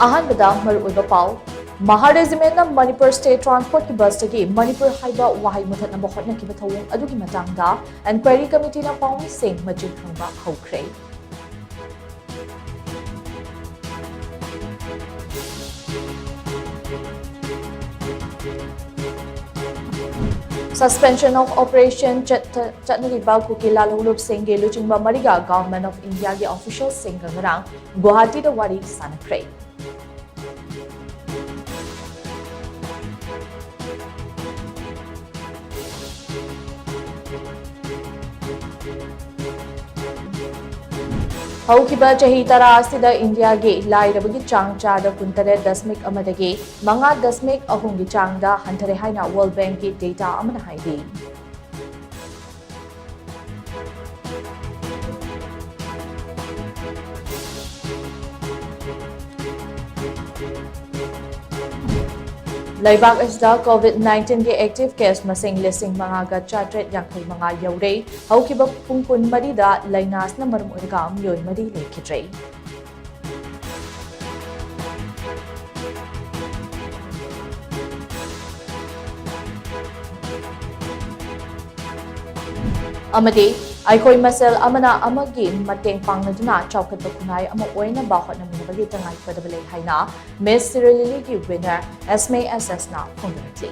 ꯑꯍꯥꯟꯕꯗ ꯃꯔꯨꯑꯣꯏꯕ ꯄꯥꯎ ꯃꯍꯥꯔꯦꯖꯤꯃꯦꯟꯠꯅ ꯃꯅꯤꯄꯨꯔ ꯁ꯭ꯇꯦꯠ ꯇ꯭ꯔꯥꯟꯁꯄꯣꯔꯠꯀꯤ ꯕꯁꯇꯒꯤ ꯃꯅꯤꯄꯨꯔ ꯍꯥꯏꯕ ꯋꯥꯍꯩ ꯃꯨꯊꯠꯅꯕ ꯍꯣꯠꯅꯈꯤꯕ ꯊꯧꯑꯣꯡ ꯑꯗꯨꯒꯤ ꯃꯇꯥꯡꯗ ꯑꯦꯟꯀ꯭ꯋꯥꯏꯔꯤ ꯀꯃꯤꯇꯤꯅ ꯄꯥꯎꯃꯤꯁꯤꯡ ꯃꯆꯤꯟ ꯈꯪꯕ ꯍꯧꯈ꯭ꯔꯦ꯫ Suspension of operation Chatnariba Kuki Lalulup Singh Luchingba Mariga Government of India ki official Singh Ngarang Guwahati da wari sanakre. Haukiba chahi tara asida India ge lairabagi chang chada kuntare dasmik amadagi manga dasmik ahungi changda hantare haina World Bank ki data amana haidi. Laibak asda COVID-19 के active case masing lising mga ga chatret yankay mga yaure haukiba pungkun marida lainas na marum urga myoy mari lekhitre. Amadi Aikoi masel amana amagi mateng pangnaduna chawkatba kunai ama oina ba hotnaminabagi tangai padabale haina Miss Sirili ki winner Esme SS na phongdonatli.